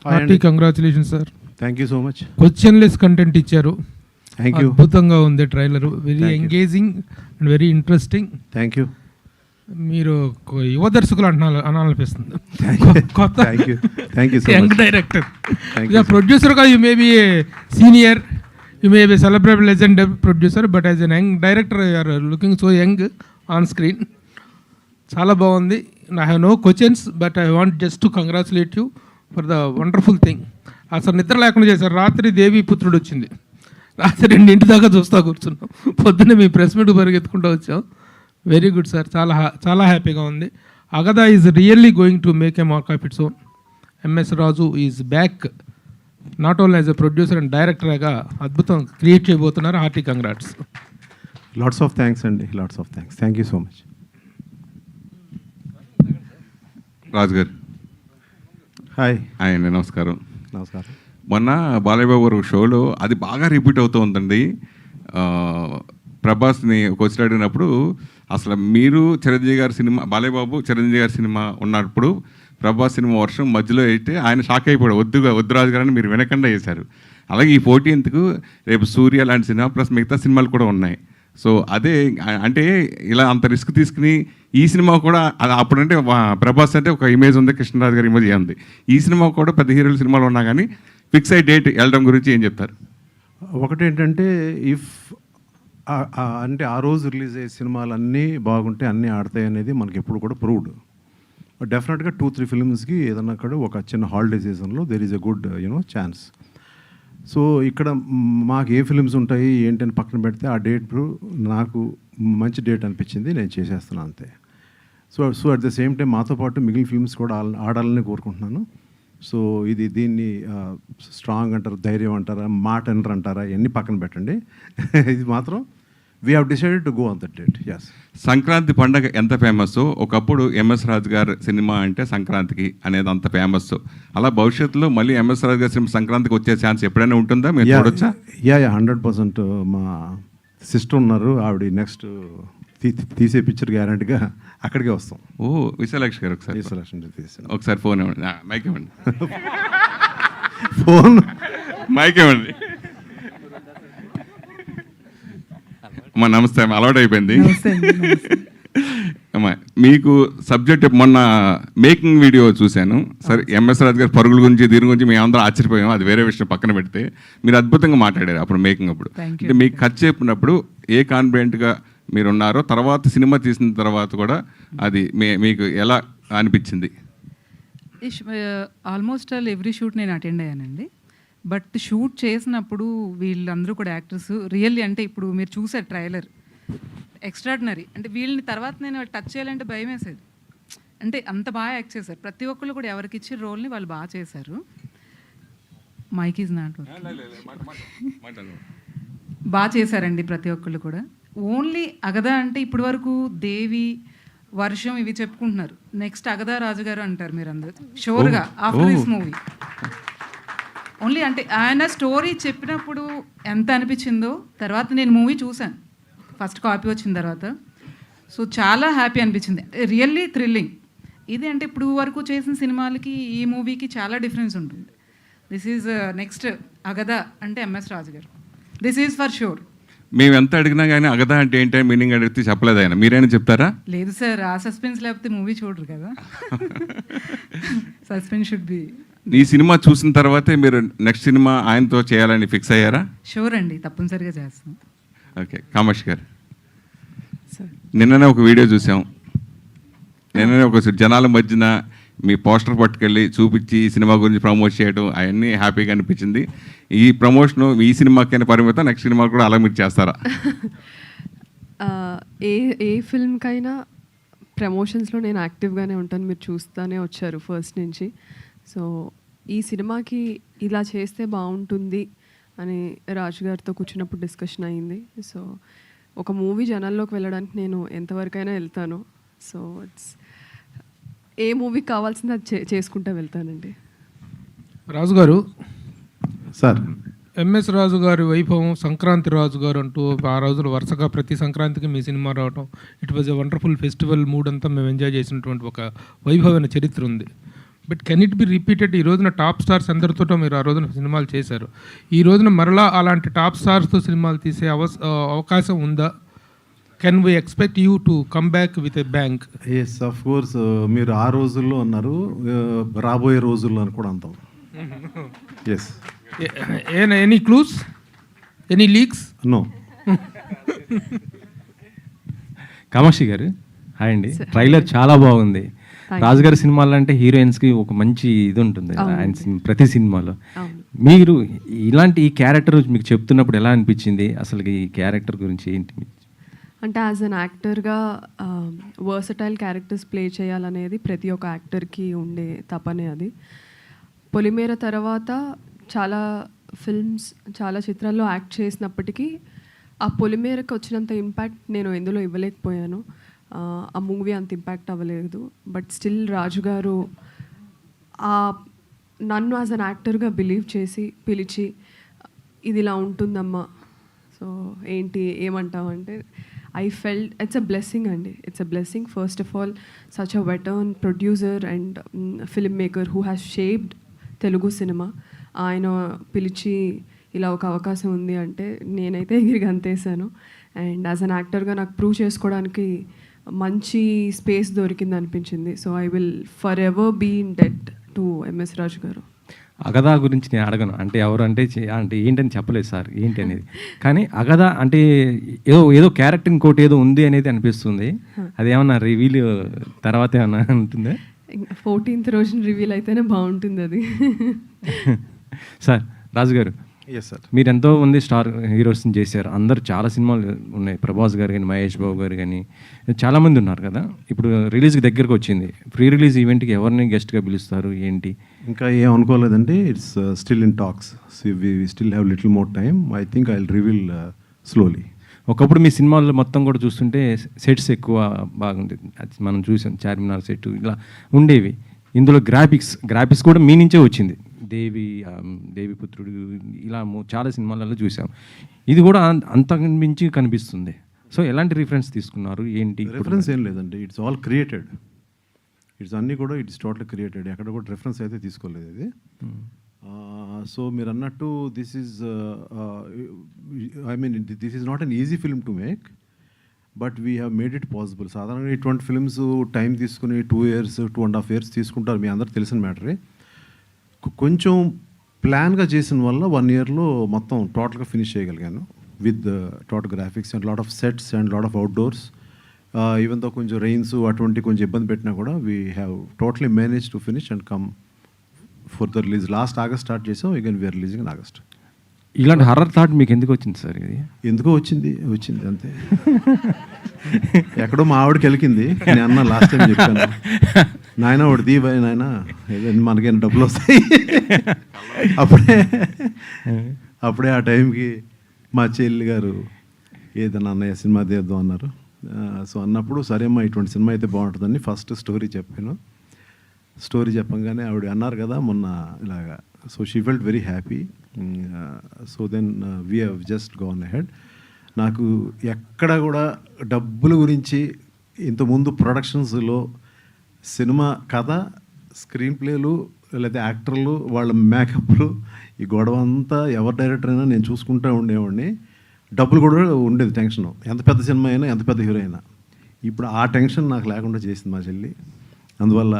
Hearty congratulation sir. Thank you so much. Questionless content ఇచ్చారు. Thank you. అద్భుతంగా ఉంది trailer, very engaging and very interesting. Thank you. మీరు యువ దర్శకులు అనాలనిపిస్తుంది. కొత్త యంగ్ డైరెక్టర్, ప్రొడ్యూసర్ గా you may be senior, you may be celebrate legend producer, but as an young director you are looking so young on screen. చాలా బాగుంది. I have no questions, but I want just to congratulate you for the wonderful thing. అసలు నిద్ర లేకుండా చేశారు. రాత్రి దేవి పుత్రుడు వచ్చింది, రాత్రి 2 దాకా చూస్తా కూర్చున్నాం, పొద్దున్నే మీ ప్రెస్ మీట్ పరిగెత్తుకుంటూ వచ్చాం. వెరీ గుడ్ సార్, చాలా చాలా హ్యాపీగా ఉంది. Agadha is really going to make a mark of its own. MS Raju is back, not only as a producer and డైరెక్టర్గా అద్భుతం క్రియేట్ చేయబోతున్నారు. Hearty congrats. Lots of thanks అండి, lots of thanks. Thank you so much. Raju గారు hi. Hi అండి, నమస్కారం. నమస్కారం. మొన్న బాలయ్య బాబు గారు షోలో అది బాగా రిపీట్ అవుతూ ఉందండి. ప్రభాస్ని క్వశ్చన్ అడిగినప్పుడు అసలు మీరు చిరంజీవి గారి సినిమా, బాలయ్య బాబు చిరంజీవి గారి సినిమా ఉన్నప్పుడు ప్రభాస్ సినిమా వర్షం మధ్యలో అయితే ఆయన షాక్ అయిపోయాడు, వద్దు రాజు గారని మీరు వినకుండా చేశారు. అలాగే ఈ 14th రేపు సూర్య లాంటి సినిమా ప్లస్ మిగతా సినిమాలు కూడా ఉన్నాయి. సో అదే అంటే ఇలా అంత రిస్క్ తీసుకుని ఈ సినిమా కూడా అప్పుడంటే ప్రభాస్ అంటే ఒక ఇమేజ్ ఉంది, కృష్ణరాజు గారి ఇమేజ్ ఉంది. ఈ సినిమా కూడా పెద్ద హీరోల సినిమాలు ఉన్నా కానీ ఫిక్స్ అయ్యే డేట్ వెళ్ళడం గురించి ఏం చెప్తారు? ఒకటేంటంటే అంటే ఆ రోజు రిలీజ్ అయ్యే సినిమాలు అన్నీ బాగుంటే అన్నీ ఆడతాయి అనేది మనకి ఎప్పుడు కూడా ప్రూవ్డ్. డెఫినెట్గా 2-3 ఫిల్మ్స్కి ఏదన్నా కూడా ఒక చిన్న హాలిడే సీజన్లో there is a good chance. So ఇక్కడ మాకు ఏ ఫిల్మ్స్ ఉంటాయి ఏంటని పక్కన పెడితే ఆ డేట్ నాకు మంచి డేట్ అనిపించింది, నేను చేసేస్తున్నాను అంతే. So at the same time మాతో పాటు మిగిలిన ఫిల్మ్స్ కూడా ఆడాలని కోరుకుంటున్నాను. సో దీన్ని స్ట్రాంగ్ అంటారు, ధైర్యం అంటారా, మాట అంటారా, ఇవన్నీ పక్కన పెట్టండి. ఇది మాత్రం we have decided to go on that date. Yes. Sankranti పండగ ఎంత ఫేమస్, ఒకప్పుడు ఎంఎస్ రాజు గారు సినిమా అంటే సంక్రాంతికి అనేది అంత ఫేమస్. అలా భవిష్యత్తులో మళ్ళీ ఎంఎస్ రాజు గారి సినిమా సంక్రాంతికి వచ్చే ఛాన్స్ ఎప్పుడైనా ఉంటుందా? మీరు చూడొచ్చా? 100%. మా సిస్టర్ ఉన్నారు, ఆవిడ నెక్స్ట్ తీసే పిక్చర్ గ్యారంటీగా అక్కడికే వస్తాం. ఓ విశాలాక్షి గారు ఒకసారి ఫోన్ ఇవ్వండి, మైక్ ఇవ్వండి. ఫోన్ మైక్ ఇవ్వండి. అమ్మా నమస్తే, అలవాటు అయిపోయింది. అమ్మా మీకు సబ్జెక్ట్ మొన్న మేకింగ్ వీడియో చూశాను. సరే ఎంఎస్ రాజు గారి పరుగుల గురించి దీని గురించి మేము అందరూ ఆశ్చర్యపోయాం, అది వేరే విషయం పక్కన పెడితే. మీరు అద్భుతంగా మాట్లాడారు అప్పుడు మేకింగ్ అప్పుడు. అంటే మీకు కథ చెప్పినప్పుడు ఏ కాన్ఫిడెంట్గా మీరు ఉన్నారో, తర్వాత సినిమా తీసిన తర్వాత కూడా అది మీకు ఎలా అనిపించింది? ఆల్మోస్ట్ ఆల్ ఎవ్రీ షూట్ నేను అటెండ్ అయ్యానండి. బట్ షూట్ చేసినప్పుడు వీళ్ళందరూ కూడా యాక్టర్స్ రియల్లీ, అంటే ఇప్పుడు మీరు చూసారు ట్రైలర్, ఎక్స్ట్రాడినరీ. అంటే వీళ్ళని తర్వాత నేను టచ్ చేయాలంటే భయం వేసేది. అంటే అంత బాగా యాక్ట్ చేశారు. ప్రతి ఒక్కళ్ళు కూడా ఎవరికి ఇచ్చిన రోల్ని వాళ్ళు బాగా చేశారు. మైక్ ఈజ్ నాట్ బాగా చేశారండి ప్రతి ఒక్కళ్ళు కూడా. ఓన్లీ అగదా అంటే ఇప్పటి వరకు దేవి, వర్షం ఇవి చెప్పుకుంటున్నారు. నెక్స్ట్ అగదా రాజుగారు అంటారు మీరు అందరూ షోర్గా ఆఫ్టర్ దిస్ మూవీ. ఓన్లీ అంటే ఆయన స్టోరీ చెప్పినప్పుడు ఎంత అనిపించిందో, తర్వాత నేను మూవీ చూశాను ఫస్ట్ కాపీ వచ్చిన తర్వాత. సో చాలా హ్యాపీ అనిపించింది, రియల్లీ థ్రిల్లింగ్. ఇది అంటే ఇప్పుడు వరకు చేసిన సినిమాలకి ఈ మూవీకి చాలా డిఫరెన్స్ ఉంటుంది. దిస్ ఈజ్ నెక్స్ట్ అగదా అంటే ఎంఎస్ రాజు గారు, దిస్ ఈజ్ ఫర్ షూర్. మేము ఎంత అడిగినా కానీ అగదా అంటే ఏంటంటే మీనింగ్ అడిగితే చెప్పలేదు ఆయన, మీరైనా చెప్తారా? లేదు సార్, ఆ సస్పెన్స్ లేకపోతే మూవీ చూడరు కదా. Suspense should be. ఈ సినిమా చూసిన తర్వాతే మీరు నెక్స్ట్ సినిమా ఆయనతో చేయాలని ఫిక్స్ అయ్యారా? షూర్ అండి, తప్పనిసరిగా చేస్తాం. ఓకే. కామేష్ గారు, నిన్ననే ఒక వీడియో చూసాం. నిన్ననే ఒక జనాల మధ్యన మీ పోస్టర్ పట్టుకెళ్ళి చూపించి ఈ సినిమా గురించి ప్రమోట్ చేయడం అవన్నీ హ్యాపీగా అనిపించింది. ఈ ప్రమోషన్ ఈ సినిమాకైనా పరిమితం, నెక్స్ట్ సినిమా కూడా అలా మీరు చేస్తారా? ఏ ఫిల్మ్కైనా ప్రమోషన్స్లో నేను యాక్టివ్గానే ఉంటాను, మీరు చూస్తూనే వచ్చారు ఫస్ట్ నుంచి. సో ఈ సినిమాకి ఇలా చేస్తే బాగుంటుంది అని రాజు గారితో కూర్చున్నప్పుడు డిస్కషన్ అయ్యింది. సో ఒక మూవీ జనాల్లోకి వెళ్ళడానికి నేను ఎంతవరకైనా వెళ్తాను. సో ఇట్స్ ఏ మూవీకి కావాల్సింది అది చేసుకుంటూ వెళ్తానండి. రాజు గారు సార్, ఎంఎస్ రాజు గారి వైభవం, సంక్రాంతి రాజు గారు అంటూ ఆ రోజులు వరుసగా ప్రతి సంక్రాంతికి మీ సినిమా రావటం, it was a wonderful festival mood అంతా మేము ఎంజాయ్ చేసినటువంటి ఒక వైభవమైన చరిత్ర ఉంది. But can it be repeated? ఈ రోజున టాప్ స్టార్స్ అందరితో మీరు ఆ రోజున సినిమాలు చేశారు. ఈ రోజున మరలా అలాంటి టాప్ స్టార్స్తో సినిమాలు తీసే అవకాశం ఉందా? Can we expect you to come back with a bank? Yes, of course. మీరు ఆ రోజుల్లో అన్నారు, రాబోయే రోజుల్లో అని కూడా అంటాం. Yes. Any clues, any leaks? No. Kamakshi గారు హాయ్ అండి. ట్రైలర్ చాలా బాగుంది. రాజుగారి సినిమాలు అంటే హీరోయిన్స్కి ఒక మంచి ఇది ఉంటుంది ఆయన ప్రతి సినిమాలో. మీరు ఇలాంటి ఈ క్యారెక్టర్ మీకు చెప్తున్నప్పుడు ఎలా అనిపించింది? అసలు ఈ క్యారెక్టర్ గురించి ఏంటి? అంటే యాజ్ అన్ యాక్టర్గా వర్సటైల్ క్యారెక్టర్స్ ప్లే చేయాలనేది ప్రతి ఒక్క యాక్టర్కి ఉండే తపనే అది. పొలిమేర తర్వాత చాలా ఫిల్మ్స్, చాలా చిత్రాల్లో యాక్ట్ చేసినప్పటికీ ఆ పొలిమేరకు వచ్చినంత ఇంపాక్ట్ నేను ఎందులో ఇవ్వలేకపోయాను. ఆ మూవీ అంత ఇంపాక్ట్ అవ్వలేదు. బట్ స్టిల్ రాజు గారు నన్ను యాజ్ అన్ యాక్టర్గా బిలీవ్ చేసి పిలిచి ఇది ఇలా ఉంటుందమ్మా, సో ఏంటి ఏమంటావు అంటే I felt it's a blessing అండి. It's a blessing. First of all, such a veteran producer and filmmaker who has shaped Telugu cinema. ఆయన పిలిచి ఇలా ఒక అవకాశం ఉంది అంటే నేనైతే ఎగిరి గంతేసాను. అండ్ యాజ్ అన్ యాక్టర్గా నాకు ప్రూవ్ చేసుకోవడానికి మంచి స్పేస్ దొరికింది అనిపించింది. So I will forever be in debt to MS Raju garu. Agadha గురించి నేను అడగను, అంటే ఎవరు అంటే ఏంటని చెప్పలేదు సార్ ఏంటి అనేది. కానీ అగదా అంటే ఏదో క్యారెక్టర్ ఇంకోటి ఏదో ఉంది అనేది అనిపిస్తుంది. అదేమన్నా రివీల్ తర్వాత ఏమన్నా ఉంటుందా? 14th రోజున రివీల్ అయితేనే బాగుంటుంది అది. సార్ రాజు గారు, ఎస్ సార్, మీరు ఎంతో మంది స్టార్ హీరోస్ని చేశారు. అందరు చాలా సినిమాలు ఉన్నాయి. ప్రభాస్ గారు కానీ, మహేష్ బాబు గారు కానీ చాలామంది ఉన్నారు కదా. ఇప్పుడు రిలీజ్కి దగ్గరకు వచ్చింది. ప్రీ రిలీజ్ ఈవెంట్కి ఎవరిని గెస్ట్గా పిలుస్తారు ఏంటి? ఇంకా ఏం అనుకోలేదండి. It's still in talks. We still have little more time. I think I will reveal slowly. ఒకప్పుడు మీ సినిమాల్లో మొత్తం కూడా చూస్తుంటే సెట్స్ ఎక్కువ బాగుండేది. మనం చూసాం చార్మినార్ సెట్ ఇలా ఉండేవి. ఇందులో గ్రాఫిక్స్ కూడా మీ నుంచే వచ్చింది. దేవి పుత్రుడు ఇలా చాలా సినిమాలలో చూసాం. ఇది కూడా అంతకు మించి కనిపిస్తుంది. సో ఎలాంటి రిఫరెన్స్ తీసుకున్నారు ఏంటి? రిఫరెన్స్ ఏం లేదండి. It's all created. ఇట్స్ అన్నీ కూడా ఇట్స్ టోటల్ క్రియేటెడ్. ఎక్కడ కూడా రిఫరెన్స్ అయితే తీసుకోలేదు ఇది. సో మీరు అన్నట్టు this is I mean this is not an easy film to make, but we have made it possible. సాధారణంగా ఇటువంటి ఫిల్మ్స్ టైం తీసుకుని 2 years 2.5 years తీసుకుంటారు. మీ అందరికి తెలిసిన మ్యాటరే. కొంచెం ప్లాన్గా చేసిన వల్ల 1 yearలో మొత్తం టోటల్గా ఫినిష్ చేయగలిగాను with total graphics and lot of sets and lot of outdoors. Even though కొంచెం రెయిన్స్ అటువంటి కొంచెం ఇబ్బంది పెట్టినా కూడా we have totally manage to finish and come for the release. Last August start చేసాం. Again we are releasing in August. ఇలాంటి horror thought మీకు ఎందుకు వచ్చింది సార్? ఇది ఎందుకో వచ్చింది అంతే. ఎక్కడో మా ఆవిడకి వెళ్ళింది. నేను అన్న లాస్ట్ టైం చెప్పాను, నాయన ఒకటి దీవా నాయన, మనకైనా డబ్బులు వస్తాయి. అప్పుడే ఆ టైంకి మా చెల్లి గారు ఏదన్నా అన్నయ్య సినిమా తీద్దాం అన్నారు. సో అన్నప్పుడు సరేమ్మా ఇటువంటి సినిమా అయితే బాగుంటుందని ఫస్ట్ స్టోరీ చెప్పాను. స్టోరీ చెప్పంగానే ఆవిడ అన్నారు కదా మొన్న ఇలాగా. So she felt very happy. So then we have just gone ahead. నాకు ఎక్కడ కూడా డబ్బుల గురించి ఇంతకుముందు ప్రొడక్షన్స్లో సినిమా కథ, స్క్రీన్ ప్లేలు, లేదా యాక్టర్లు, వాళ్ళ మేకప్లు, ఈ గొడవ అంతా ఎవరి డైరెక్టర్ అయినా నేను చూసుకుంటూ ఉండేవాడిని. డబ్బులు కూడా ఉండేది టెన్షన్. ఎంత పెద్ద సినిమా అయినా, ఎంత పెద్ద హీరో అయినా. ఇప్పుడు ఆ టెన్షన్ నాకు లేకుండా చేసింది మా చెల్లి. అందువల్ల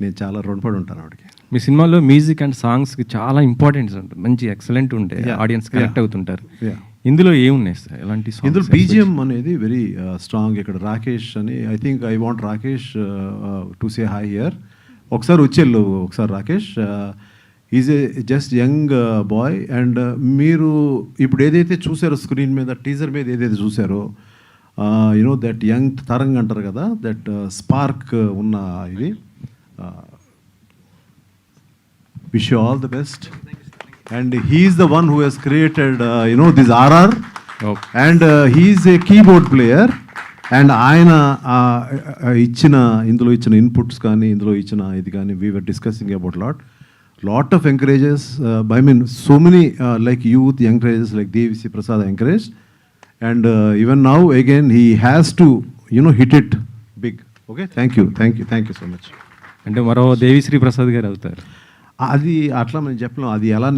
నేను చాలా రుణపడి ఉంటాను ఆవిడకి. మీ సినిమాలో మ్యూజిక్ అండ్ సాంగ్స్కి చాలా ఇంపార్టెన్స్ ఉంటుంది. మంచి ఎక్సలెంట్ ఉంటాయి. ఆడియన్స్ కనెక్ట్ అవుతుంటారు. ఇందులో ఏమున్నాయి సార్ ఎలాంటి? ఇందులో బీజిఎం అనేది వెరీ స్ట్రాంగ్. ఇక్కడ రాకేష్ అని, I think I want Rakesh to say hi here. ఒకసారి వచ్చేళ్ళు ఒకసారి Rakesh. Is a just young boy. And మీరు ఇప్పుడు ఏదైతే చూసారో స్క్రీన్ మీద, టీజర్ మీద ఏదైతే చూసారో, యునో దట్ యంగ్ తరంగ్ అంటారు కదా, దట్ స్పార్క్ ఉన్న ఇది. Wish you all the best. And he is the one who has created, this RR. Okay. And he is a keyboard player. And ఆయన ఇందులో ఇచ్చిన ఇన్పుట్స్ కానీ, ఇందులో ఇచ్చిన ఇది కానీ, we were discussing about lot of encourages. I mean, so many like youth encourages, like Devi Prasad encouraged. And even now, again, he has to, hit it big. Okay, thank you so much. అంటే మరో దేవిశ్రీ ప్రసాద్ గారు అవుతారు. అది అట్లా మనం చెప్పలేం. అది ఎలా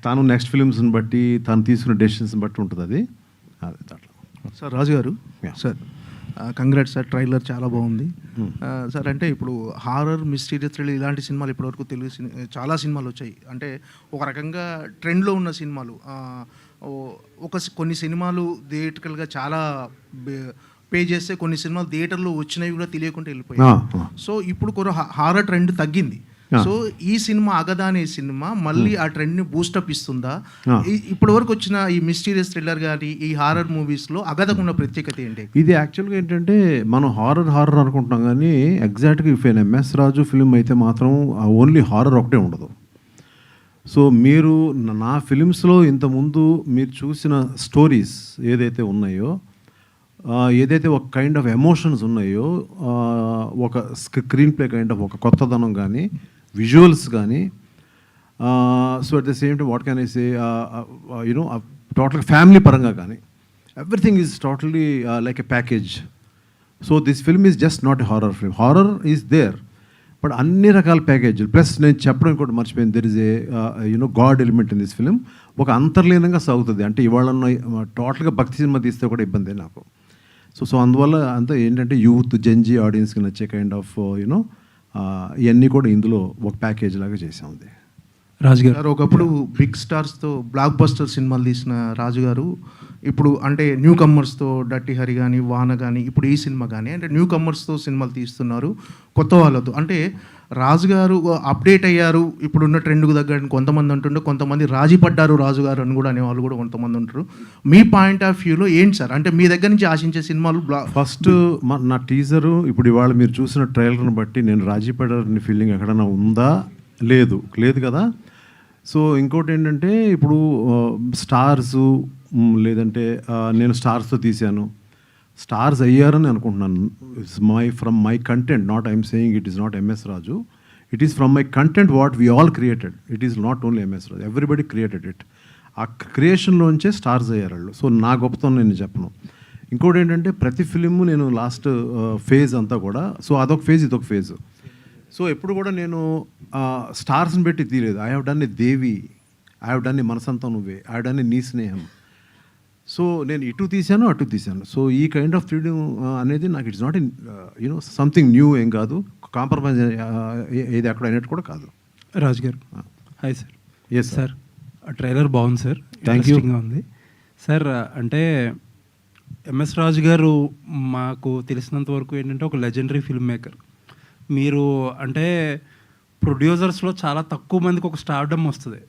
తాను నెక్స్ట్ ఫిలిమ్స్ని బట్టి తను తీసుకున్న డెసిషన్స్ని బట్టి ఉంటుంది అది అట్లా. సార్ రాజు గారు, సార్ కంగ్రాట్స్ సార్, ట్రైలర్ చాలా బాగుంది సార్. అంటే ఇప్పుడు హారర్, మిస్టీరియస్, థ్రిల్లర్ ఇలాంటి సినిమాలు ఇప్పటివరకు తెలుగు చాలా సినిమాలు వచ్చాయి. అంటే ఒక రకంగా ట్రెండ్లో ఉన్న సినిమాలు, కొన్ని సినిమాలు థియేటర్గా చాలా పే చేస్తే కొన్ని సినిమాలు థియేటర్లో వచ్చినవి కూడా తెలియకుండా వెళ్ళిపోయాయి. సో ఇప్పుడు కొన్ని హారర్ ట్రెండ్ తగ్గింది. సో ఈ సినిమా అగదా అనే సినిమా మళ్ళీ ఆ ట్రెండ్ని బూస్టప్ ఇస్తుందా? ఇప్పటి వరకు వచ్చిన ఈ మిస్టీరియస్ థ్రిల్లర్ కానీ ఈ హారర్ మూవీస్లో అగదకున్న ప్రత్యేకత ఏంటి? ఇది యాక్చువల్గా ఏంటంటే మనం హారర్ అనుకుంటున్నాం కానీ ఎగ్జాక్ట్గా ఇఫ్ ఎంఎస్ రాజు ఫిలిం అయితే మాత్రం ఓన్లీ హారర్ ఒకటే ఉండదు. సో మీరు నా ఫిలిమ్స్లో ఇంతకుముందు మీరు చూసిన స్టోరీస్ ఏదైతే ఉన్నాయో, ఏదైతే ఒక కైండ్ ఆఫ్ ఎమోషన్స్ ఉన్నాయో, ఒక స్క్రీన్ ప్లే కైండ్ ఆఫ్ ఒక కొత్తదనం కానీ విజువల్స్ కానీ, so at the same time what can I say you know total family పరంగా కానీ everything is totally like a package. So this film is just not a horror film. Horror is there, but అన్ని రకాల ప్యాకేజీలు plus నేను చెప్పడం ఇంకోటి మర్చిపోయింది, there is a you know god element in this film. ఒక అంతర్లీనంగా సాగుతుంది. అంటే ఇవాళ టోటల్గా భక్తి సినిమా తీస్తే కూడా ఇబ్బంది నాకు. సో అందువల్ల అంతా ఏంటంటే యూత్ జెన్జీ ఆడియన్స్కి నచ్చే కైండ్ ఆఫ్ యూనో ఇవన్నీ కూడా ఇందులో ఒక ప్యాకేజ్ లాగా చేసాము. రాజు గారు ఒకప్పుడు బిగ్ స్టార్స్తో బ్లాక్ బస్టర్ సినిమాలు తీసిన రాజు గారు ఇప్పుడు అంటే న్యూ కమ్మర్స్తో డట్టి హరి కానీ వాన కానీ ఇప్పుడు ఈ సినిమా కానీ అంటే న్యూ కమ్మర్స్తో సినిమాలు తీస్తున్నారు కొత్త వాళ్ళతో. అంటే రాజు గారు అప్డేట్ అయ్యారు ఇప్పుడున్న ట్రెండ్కు తగ్గట్టు కొంతమంది అంటుండే, కొంతమంది రాజీ పడ్డారు రాజు గారు అని కూడా అనేవాళ్ళు కూడా కొంతమంది ఉంటారు. మీ పాయింట్ ఆఫ్ వ్యూలో ఏంటి సార్? అంటే మీ దగ్గర నుంచి ఆశించే సినిమాలు ఫస్ట్ నా టీజరు ఇప్పుడు ఇవాళ మీరు చూసిన ట్రైలర్ని బట్టి నేను రాజీ పడ్డారని ఫీలింగ్ ఎక్కడైనా ఉందా? లేదు కదా. సో ఇంకోటి ఏంటంటే ఇప్పుడు స్టార్సు లేదంటే నేను స్టార్స్తో తీశాను, స్టార్స్ అయ్యారని అనుకుంటున్నాను. It's from my content, not I'm saying it is not MS Raju, it is from my content what we all created. It is not only MS Raju, everybody created it. ఆ క్రియేషన్లోంచే stars అయ్యారు వాళ్ళు. So నా గొప్పతనం నేను చెప్పను. ఇంకోటి ఏంటంటే ప్రతి ఫిలిము నేను లాస్ట్ ఫేజ్ అంతా కూడా, సో అదొక ఫేజ్ ఇదొక ఫేజ్. సో ఎప్పుడు కూడా నేను స్టార్స్ని పెట్టి తీయలేదు. I have done a Devi, I have done a మనసంతా నువ్వే, ఐ హ్యావ్ డన్ ఏ నీ స్నేహం. సో నేను ఇటు తీశాను అటు తీశాను. సో ఈ కైండ్ ఆఫ్ ఫ్రీడమ్ అనేది నాకు it's not you know something new ఏం కాదు, కాంప్రమైజ్ ఏది అక్కడ అయినట్టు కూడా కాదు. రాజు గారు hi sir. Yes sir trailer బాగుంది సార్, థ్యాంక్ యూ. ఉంది సార్. అంటే ఎంఎస్ రాజు గారు మాకు తెలిసినంత వరకు ఏంటంటే ఒక లెజెండరీ ఫిల్మ్ మేకర్. మీరు అంటే ప్రొడ్యూసర్స్లో చాలా తక్కువ మందికి ఒక స్టార్డమ్ వస్తుంది.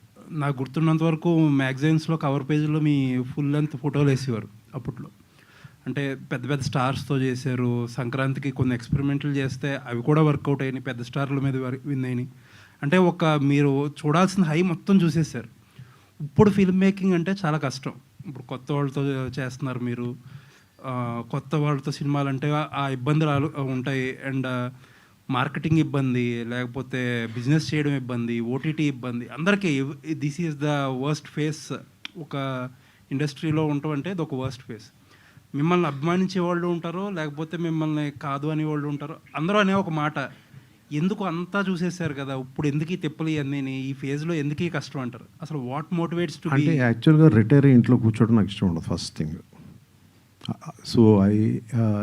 నాకు గుర్తున్నంత వరకు మ్యాగజైన్స్లో కవర్ పేజీలో మీ ఫుల్ లెంత్ ఫోటోలు వేసేవారు అప్పట్లో. అంటే పెద్ద పెద్ద స్టార్స్తో చేశారు. సంక్రాంతికి కొన్ని ఎక్స్పెరిమెంట్లు చేస్తే అవి కూడా వర్కౌట్ అయినాయి, పెద్ద స్టార్ల మీద విన్ అయినాయి. అంటే ఒక మీరు చూడాల్సిన హై మొత్తం చూసేసారు. ఇప్పుడు ఫిల్మ్ మేకింగ్ అంటే చాలా కష్టం. ఇప్పుడు కొత్త వాళ్ళతో చేస్తున్నారు మీరు, కొత్త వాళ్ళతో సినిమాలు అంటే ఆ ఇబ్బందులు ఉంటాయి. అండ్ మార్కెటింగ్ ఇబ్బంది, లేకపోతే బిజినెస్ చేయడం ఇబ్బంది, ఓటీటీ ఇబ్బంది, అందరికీ this is the worst face. ఒక ఇండస్ట్రీలో ఉండటం అంటే ఇది ఒక వర్స్ట్ ఫేస్. మిమ్మల్ని అభిమానించే వాళ్ళు ఉంటారు, లేకపోతే మిమ్మల్ని కాదు అనే వాళ్ళు ఉంటారు. అందరూ అనే ఒక మాట, ఎందుకు అంతా చూసేసారు కదా, ఇప్పుడు ఎందుకు ఈ తిప్పలు ఇవన్నీ, ఈ ఫేజ్లో ఎందుకు ఈ కష్టం అంటారు. అసలు వాట్ మోటివేట్స్ టు అంటే యాక్చువల్గా రిటైర్ ఇంట్లో కూర్చోవడం నాకు ఇష్టం ఉండదు first thing. So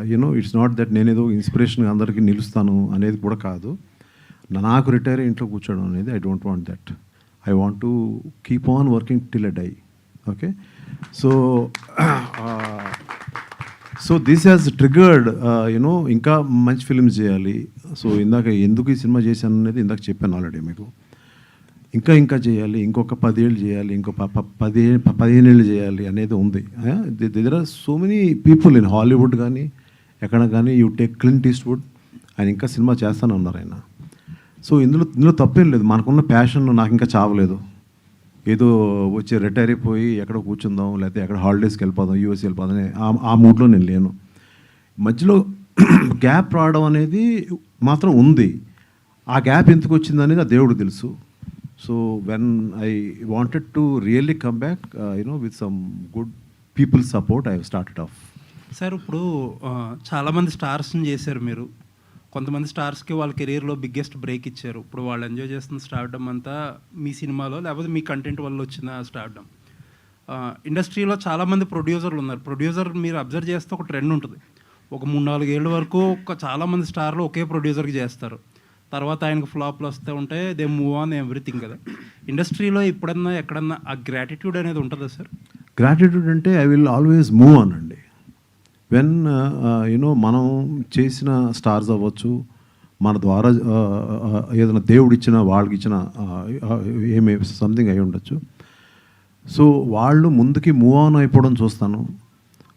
you know it's not that నేనేదో ఇన్స్పిరేషన్ అందరికీ నిలుస్తాను అనేది కూడా కాదు. నాకు రిటైర్ ఇంట్లో కూర్చోవడం అనేది I don't want that. I want to keep on working till a die. Okay, so this has triggered you know ఇంకా మంచి ఫిల్మ్స్ చేయాలి. సో ఇందాక ఎందుకు ఈ సినిమా చేశాను అనేది ఇందాక చెప్పాను ఆల్రెడీ మీకు. ఇంకా చేయాలి, ఇంకొక 10 ఏళ్ళు చేయాలి, ఇంకో 15 ఏళ్ళు చేయాలి అనేది ఉంది. దగ్గర so many people in Hollywood కానీ ఎక్కడ కానీ, యూ టేక్ క్లింట్ ఈస్ట్వుడ్, ఆయన ఇంకా సినిమా చేస్తూనే ఉన్నారు ఆయన. సో ఇందులో తప్పేం లేదు. మనకున్న ప్యాషన్ నాకు ఇంకా చావలేదు. ఏదో వచ్చి రిటైర్ అయిపోయి ఎక్కడో కూర్చుందాం, లేకపోతే ఎక్కడ హాలిడేస్కి వెళ్ళిపోదాం, యూఎస్ వెళ్ళిపోదాం ఆ మూడ్లో నేను లేను. మధ్యలో గ్యాప్ రావడం అనేది మాత్రం ఉంది. ఆ గ్యాప్ ఎందుకు వచ్చింది అనేది ఆ దేవుడు తెలుసు. So when I wanted to really come back you know with some good people support I started off. Sir ఇప్పుడు చాలామంది స్టార్స్ని చేశారు మీరు, కొంతమంది స్టార్స్కి వాళ్ళ కెరీర్లో బిగ్గెస్ట్ బ్రేక్ ఇచ్చారు. ఇప్పుడు వాళ్ళు ఎంజాయ్ చేస్తున్న స్టార్డమ్ అంతా మీ సినిమాలో లేకపోతే మీ కంటెంట్ వల్ల వచ్చిన స్టార్డమ్. ఇండస్ట్రీలో చాలామంది ప్రొడ్యూసర్లు ఉన్నారు. ప్రొడ్యూసర్ మీరు అబ్జర్వ్ చేస్తే ఒక ట్రెండ్ ఉంటుంది. ఒక 3-4 ఏళ్ళ వరకు చాలామంది స్టార్లు ఒకే ప్రొడ్యూసర్కి చేస్తారు. తర్వాత ఆయనకు ఫ్లాప్లు వస్తూ ఉంటే దే మూవ్ ఆన్ ఎవ్రీథింగ్ కదా. ఇండస్ట్రీలో ఎప్పుడన్నా ఎక్కడన్నా ఆ గ్రాటిట్యూడ్ అనేది ఉంటుందా సార్? గ్రాటిట్యూడ్ అంటే I will always move on అండి. వెన్ యూనో మనం చేసిన స్టార్స్ అవ్వచ్చు, మన ద్వారా ఏదైనా దేవుడు ఇచ్చిన వాళ్ళకి ఇచ్చిన ఏమే సంథింగ్ అయి ఉండొచ్చు. సో వాళ్ళు ముందుకి మూవ్ ఆన్ అయిపోవడం చూస్తాను.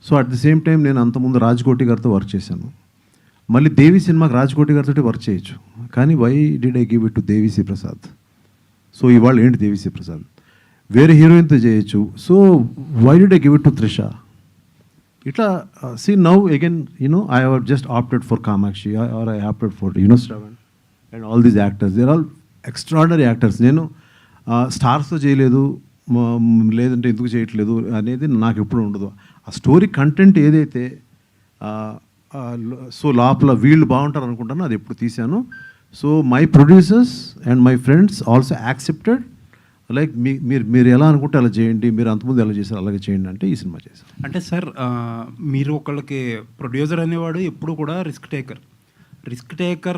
So at the same time నేను అంతకుముందు రాజ్కోటి గారితో వర్క్ చేశాను. మళ్ళీ దేవి సినిమాకి రాజ్కోటి గారితో వర్క్ చేయొచ్చు. కానీ why did I give it to Devi Sri Prasad? So ఇవాళ ఏంటి దేవిశ్రీ ప్రసాద్? వేరే హీరోయిన్తో చేయొచ్చు. So why did I give it to Trisha? ఇట్లా see now again I have just opted for Kamakshi or I opted for Shravan and all these actors. There all extraordinary actors. నేను స్టార్స్తో చేయలేదు, లేదంటే ఎందుకు చేయట్లేదు అనేది నాకు ఎప్పుడు ఉండదు. ఆ స్టోరీ కంటెంట్ ఏదైతే సో లోపల వీళ్ళు బాగుంటారు అనుకుంటాను, అది ఎప్పుడు తీశాను. So my producers and my friends also accepted like మీరు ఎలా అనుకుంటే అలా చేయండి, మీరు అంతకుముందు ఎలా చేశారు అలాగే చేయండి అంటే ఈ సినిమా చేశాను. అంటే సార్ మీరు ఒకళ్ళకి ప్రొడ్యూసర్ అనేవాడు ఎప్పుడు కూడా రిస్క్ టేకర్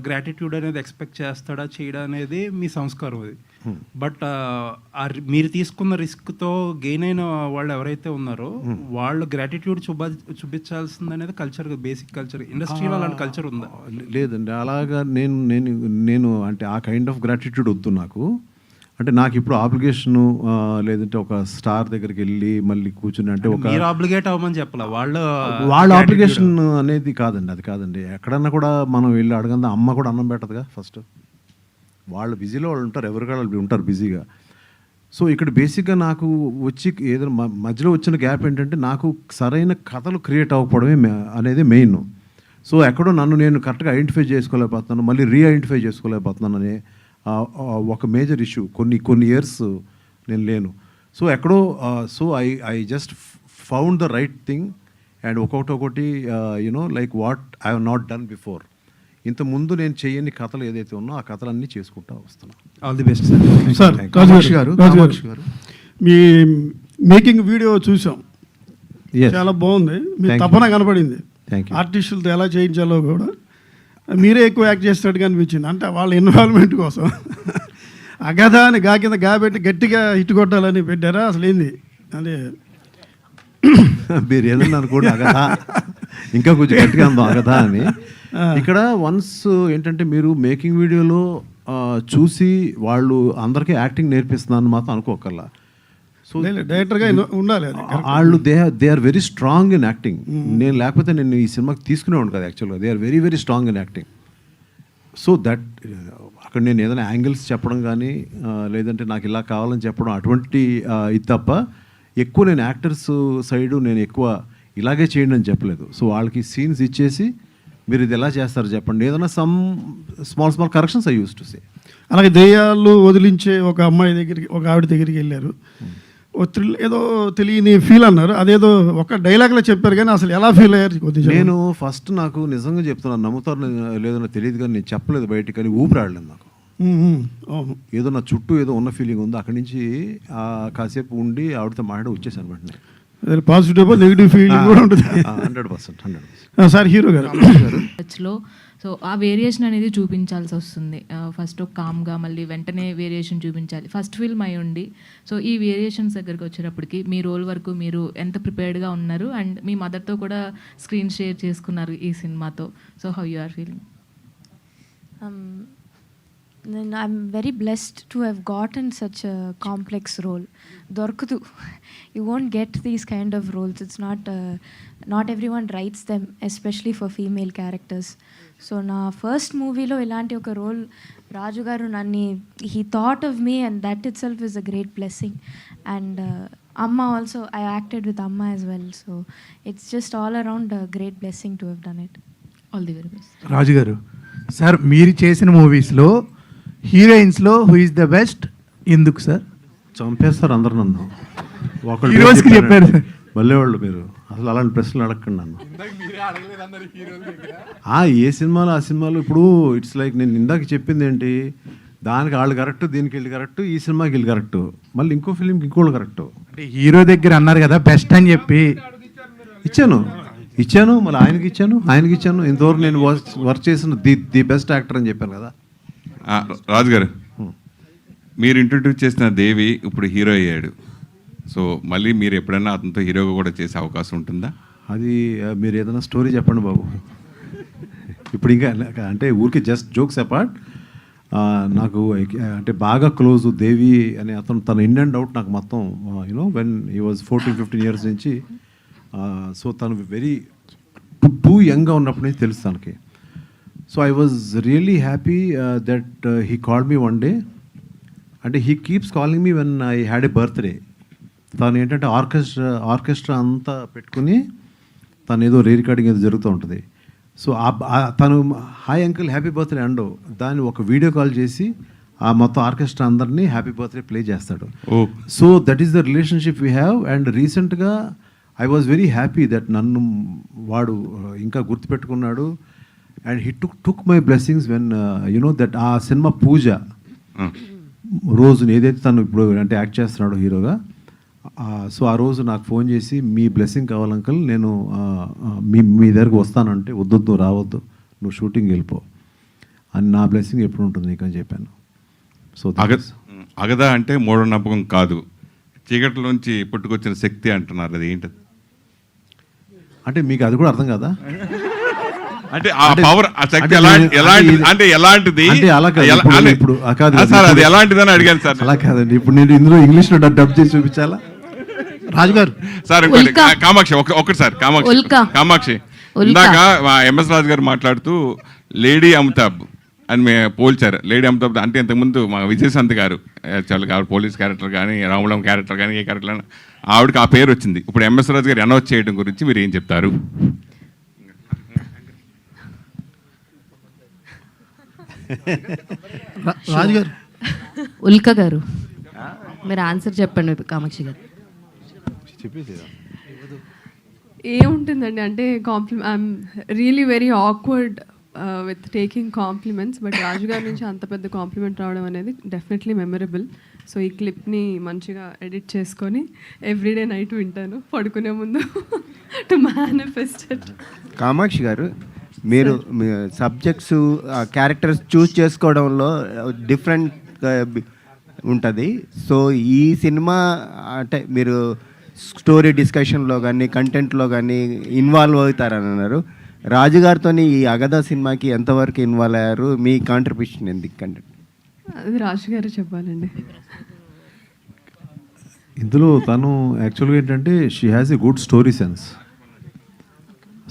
గ్రాటిట్యూడ్ అనేది ఎక్స్పెక్ట్ చేస్తాడా చేయడా అనేది మీ సంస్కారం అది. బట్ మీరు తీసుకున్న రిస్క్తో గెయిన్ అయిన వాళ్ళు ఎవరైతే ఉన్నారో వాళ్ళు గ్రాటిట్యూడ్ చూపించాల్సింది అనేది కల్చర్, బేసిక్ కల్చర్. ఇండస్ట్రీలో అలాంటి కల్చర్ ఉందా? లేదండి, అలాగా నేను అంటే ఆ కైండ్ ఆఫ్ గ్రాటిట్యూడ్ వద్దు నాకు. అంటే నాకు ఇప్పుడు ఆబ్లిగేషను లేదంటే ఒక స్టార్ దగ్గరికి వెళ్ళి మళ్ళీ కూర్చుని అంటే ఒక మీరు ఆబ్లిగేట్ అవ్వమని చెప్పాల వాళ్ళ ఆబ్లిగేషన్ అనేది కాదండి, అది కాదండి. ఎక్కడన్నా కూడా మనం వెళ్ళి అడగందా, అమ్మ కూడా అన్నం పెట్టదుగా ఫస్ట్. వాళ్ళు బిజీలో వాళ్ళు ఉంటారు, ఎవరికాళ్ళు ఉంటారు బిజీగా. సో ఇక్కడ బేసిక్గా నాకు వచ్చి ఏదైనా మధ్యలో వచ్చిన గ్యాప్ ఏంటంటే నాకు సరైన కథలు క్రియేట్ అవ్వకపోవడమే అనేది మెయిన్. సో ఎక్కడో నన్ను నేను కరెక్ట్గా ఐడెంటిఫై చేసుకోలేకపోతున్నాను, మళ్ళీ రీఐడెంటిఫై చేసుకోలేకపోతున్నాను అనే ఒక మేజర్ ఇష్యూ. కొన్ని ఇయర్స్ నేను లేను. సో ఎక్కడో so I just found the right thing and ఒకటి like what I have not done before. ఇంతకుముందు నేను చేయని కథలు ఏదైతే ఉన్నా ఆ కథలన్నీ చేసుకుంటూ వస్తున్నాను. All the best sir. Sir Kamakshi గారు మీ మేకింగ్ వీడియో చూసాం, చాలా బాగుంది. మీ తపన కనపడింది, ఆర్టిస్టులతో ఎలా చేయించాలో కూడా మీరే ఎక్కువ యాక్ట్ చేసినట్టుగా అనిపించింది. అంటే వాళ్ళ ఇన్వాల్వ్మెంట్ కోసం అగధా అని గా కింద గా పెట్టి గట్టిగా హిట్ కొట్టాలని పెట్టారా? అసలు ఏంది అంటే మీరు ఏదన్నా అనుకోండి అగధా, ఇంకా కొంచెం గట్టిగా ఉందాం అగధా అని. ఇక్కడ వన్స్ ఏంటంటే మీరు మేకింగ్ వీడియోలో చూసి వాళ్ళు అందరికీ యాక్టింగ్ నేర్పిస్తున్నాను మాత్రం అనుకోకల్లా. సో డైరెక్టర్గా ఉండాలి, వాళ్ళు they are very strong in acting. నేను లేకపోతే నేను ఈ సినిమాకి తీసుకునేవాడు కదా యాక్చువల్గా. They are very very strong in acting. So that అక్కడ నేను ఏదైనా యాంగిల్స్ చెప్పడం కానీ లేదంటే నాకు ఇలా కావాలని చెప్పడం అటువంటి ఇది తప్ప ఎక్కువ నేను యాక్టర్స్ సైడు నేను ఎక్కువ ఇలాగే చేయండి అని చెప్పలేదు. సో వాళ్ళకి సీన్స్ ఇచ్చేసి మీరు ఇది ఎలా చేస్తారు చెప్పండి, ఏదైనా some small corrections I use to say. అలాగే దెయ్యాలు వదిలించే ఒక అమ్మాయి దగ్గరికి, ఒక ఆవిడ దగ్గరికి వెళ్ళారు, ఏదో తెలియని ఫీల్ అన్నారు, అదేదో ఒక డైలాగ్లో చెప్పారు కానీ అసలు ఎలా ఫీల్ అయ్యారు కొద్దిగా? నేను ఫస్ట్ నాకు నిజంగా చెప్తున్నాను, నమ్ముతారు లేదో తెలియదు కానీ నేను చెప్పలేదు బయటికి, కానీ ఊపిరాడలేదు నాకు. ఏదో నా చుట్టూ ఏదో ఉన్న ఫీలింగ్ ఉంది. అక్కడి నుంచి కాసేపు ఉండి ఆవిడతో మాట్లాడి వచ్చేసాను వెంటనే. పాజిటివ్ నెగిటివ్ ఫీలింగ్ కూడా ఉంటుంది. 100%. సార్ హీరో గారు టచ్లో సో ఆ వేరియేషన్ అనేది చూపించాల్సి వస్తుంది. ఫస్ట్ కామ్గా మళ్ళీ వెంటనే వేరియేషన్ చూపించాలి. ఫస్ట్ ఫిల్మ్ అయి ఉండి సో ఈ వేరియేషన్స్ దగ్గరికి వచ్చేటప్పటికి మీ రోల్ వరకు మీరు ఎంత ప్రిపేర్డ్గా ఉన్నారు అండ్ మీ మదర్తో కూడా స్క్రీన్ షేర్ చేసుకున్నారు ఈ సినిమాతో. So how you are feeling? Then I'm very blessed to have gotten such a complex role. Dorkudu, you won't get these kind of roles. It's not everyone writes them, especially for female characters. So na first movie lo ilanti oka role Raju garu nanni he thought of me, and that itself is a great blessing. And Amma also, I acted with Amma as well. So it's just all around a great blessing to have done it. All the very best. రాజు గారు, sir మీరు చేసిన మూవీస్లో హీరోయిన్స్లో who is the best, ఎందుకు sir? చంపేస్తారు అందరు నన్ను. హీరోయిన్స్కి చెప్పారు మళ్ళీ వాళ్ళు మీరు అసలు అలాంటి ప్రశ్నలు అడగండి నన్ను. ఏ సినిమాలో ఆ సినిమాలో ఇప్పుడు ఇట్స్ లైక్ నేను ఇందాక చెప్పింది ఏంటి, దానికి వాళ్ళు కరెక్ట్, దీనికి వీళ్ళు కరెక్ట్, ఈ సినిమాకి వీళ్ళు కరెక్ట్, మళ్ళీ ఇంకో ఫిలింకి ఇంకోళ్ళు కరెక్ట్. అంటే హీరో దగ్గర అన్నారు కదా బెస్ట్ అని చెప్పి ఇచ్చాను, మళ్ళీ ఆయనకి ఇచ్చాను. ఇంతవరకు నేను వర్క్ చేసిన ది బెస్ట్ యాక్టర్ అని చెప్పాను కదా. రాజు గారు, మీరు ఇంట్రొడ్యూస్ చేసిన దేవి ఇప్పుడు హీరో అయ్యాడు. సో మళ్ళీ మీరు ఎప్పుడైనా అతనితో హీరోగా కూడా చేసే అవకాశం ఉంటుందా? అది మీరు ఏదైనా స్టోరీ చెప్పండి బాబు. ఇప్పుడు ఇంకా అంటే ఊరికి జస్ట్ జోక్స్ అపార్ట్, నాకు అంటే బాగా క్లోజ్ దేవి అనే అతను, తన ఇన్ అండ్ అవుట్ నాకు మొత్తం you know when he was 14-15 years నుంచి. సో తను వెరీ టూ యంగ్గా ఉన్నప్పటి నుంచి తెలుసు తనకి. So I was really happy that he called me one day. అంటే he keeps calling me when I had a birthday. తను ఏంటంటే ఆర్కెస్ట్రా అంతా పెట్టుకుని తను ఏదో రీ రికార్డింగ్ ఏదో జరుగుతూ ఉంటుంది. సో తను హాయ్ అంకుల్ హ్యాపీ బర్త్డే అండో దాన్ని ఒక వీడియో కాల్ చేసి ఆ మొత్తం ఆర్కెస్ట్రా అందరినీ హ్యాపీ బర్త్డే ప్లే చేస్తాడు. So that is the relationship we have. And రీసెంట్గా I was very happy that నన్ను వాడు ఇంకా గుర్తుపెట్టుకున్నాడు. And he took my blessings when you know that ఆ సినిమా పూజ రోజుని ఏదైతే తను ఇప్పుడు అంటే యాక్ట్ చేస్తున్నాడు హీరోగా, సో ఆ రోజు నాకు ఫోన్ చేసి మీ బ్లెస్సింగ్ కావాలి అంకుల్, నేను మీ దగ్గరకు వస్తానంటే వద్దు రావద్దు, నువ్వు షూటింగ్ వెళ్ళిపో అని, నా బ్లెస్సింగ్ ఎప్పుడు ఉంటుంది నీకు అని చెప్పాను. సో అగదా అంటే మూఢనమ్మకం కాదు, చీకటిలోంచి పుట్టుకొచ్చిన శక్తి అంటున్నారు. అది ఏంటది? అంటే మీకు అది కూడా అర్థం కదా? అంటే ఆ పవర్, ఆ శక్తి అంటే ఎలాంటిది? అంటే అలా కాదు, ఇప్పుడు సార్ అది ఎలాంటిదని అడిగాను సార్. అలా కాదండి, ఇప్పుడు నేను ఇందులో ఇంగ్లీష్లో డబ్ చేసి చూపించాలా? రాజుగారు సార్ కామాక్షి ఒకటి సార్, కామాక్షి ఇందాక ఎంఎస్ రాజు గారు మాట్లాడుతూ లేడీ అమితాబ్ అని మేము పోల్చారు. లేడీ అమితాబ్ అంటే ఇంతకుముందు మా విజయశాంతి గారు చాలా పోలీస్ క్యారెక్టర్ కానీ, రాములం క్యారెక్టర్ కానీ, ఏ క్యారెక్టర్ అయినా ఆవిడకి ఆ పేరు వచ్చింది. ఇప్పుడు ఎంఎస్ రాజు గారు అనౌన్స్ చేయడం గురించి మీరు ఏం చెప్తారు? రాజుగారు ఉల్కా గారు మీరు ఆన్సర్ చెప్పండి. కామాక్షి గారు ఏముంటుందండి అంటే I'm really very awkward with taking compliments, but Raju గారి నుంచి అంత పెద్ద కాంప్లిమెంట్ రావడం అనేది డెఫినెట్లీ మెమరబుల్. సో ఈ క్లిప్ని మంచిగా ఎడిట్ చేసుకొని ఎవ్రీడే నైట్ వింటాను పడుకునే ముందు టు మేనిఫెస్ట్ ఇట్. కామాక్షి గారు, మీరు సబ్జెక్ట్స్ క్యారెక్టర్స్ చూస్ చేసుకోవడంలో డిఫరెంట్ ఉంటుంది. సో ఈ సినిమా అంటే మీరు స్టోరీ డిస్కషన్లో కానీ కంటెంట్లో కానీ ఇన్వాల్వ్ అవుతారని అన్నారు. రాజుగారితో ఈ అగదా సినిమాకి ఎంతవరకు ఇన్వాల్వ్ అయ్యారు? మీ కాంట్రిబ్యూషన్ ఎందుకు కంటెంట్? అది రాజు గారు చెప్పాలండి. ఇందులో తను యాక్చువల్గా ఏంటంటే she has a good story sense.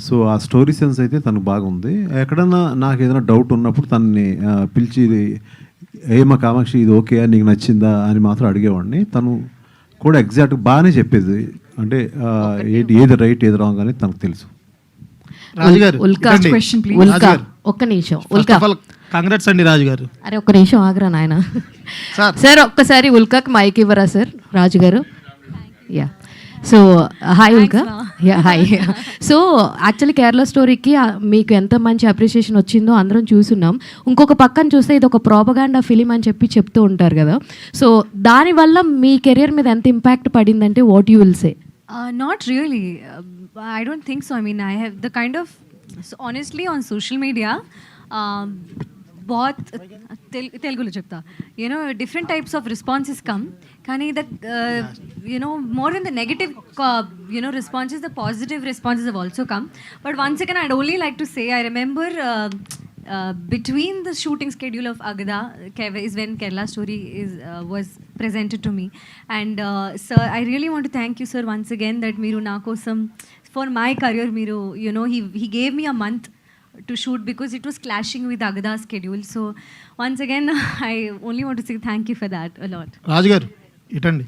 So ఆ స్టోరీ సెన్స్ అయితే తనకు బాగుంది. ఎక్కడన్నా నాకు ఏదైనా డౌట్ ఉన్నప్పుడు తనని పిలిచి ఏమా కామాక్షి ఇది ఓకే నీకు నచ్చిందా అని మాత్రం అడిగేవాడిని. తను కూడా ఎగ్జాక్ట్గా బాగానే చెప్పేది, అంటే ఏది రైట్ ఏది రాంగ్ అని తనకు తెలుసు. ఒక్క నిమిషం కాంగ్రెస్ అండి రాజు గారు. అరే ఒక్క నిమిషం ఆగరా నాయన. సార్ ఒక్కసారి ఉల్కాకి మైక్ ఇవ్వరా sir? Raju garu yeah. So hi Ulka. Yeah hi. So actually Kerala స్టోరీకి మీకు ఎంత మంచి అప్రిషియేషన్ వచ్చిందో అందరం చూస్తున్నాం. ఇంకొక పక్కన చూస్తే ఇది ఒక ప్రోపగాండా ఫిలిం అని చెప్తూ ఉంటారు కదా. సో దానివల్ల మీ కెరియర్ మీద ఎంత ఇంపాక్ట్ పడిందంటే what you will say? Not really. I don't think so. I mean, I have the kind of, so honestly, on social media, बहुत तेलुगुलो చెప్తా, different types of responses come. కానీ that more than the negative responses, the positive responses have also come. But once again, I'd only like to say, I remember between the shooting schedule of Agada is when Kerala Story was presented to me. And sir, I really want to thank you, sir, once again, that Miru na kosam for my career, Miru, he gave me a month to shoot because it was clashing with Agada's schedule. So once again, I only want to say thank you for that a lot. Raj garu, itandi.